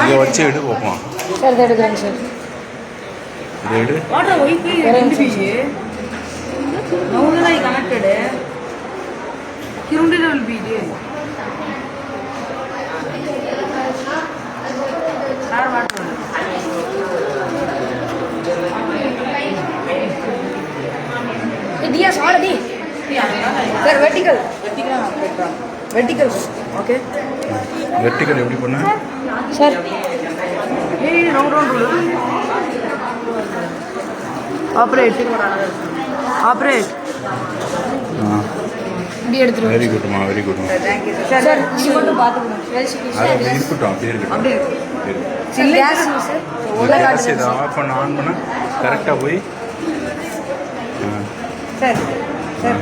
இதை வச்சு எடு பார்ப்போம். சார் இதை எடுக்கிறேங்க சார். இதை எடு. दिया सॉरी दी sir vertical vertical okay vertical எப்படி பண்ண सर ये राउंड राउंड ऑपरेट ऑपरेट இப்படி எடுத்துரு. வெரி குட்மா வெரி குட்மா. थैंक यू சார் இது மட்டும் பாத்துக்கணும். அது அப்படி இருக்கட்டும் அப்படியே இருக்கட்டும். அப்படியே சில்ல கேஸ் சார் உள்ள காசு இதை ஆஃப் பண்ண ஆன் பண்ண கரெக்டாக போய் सर सर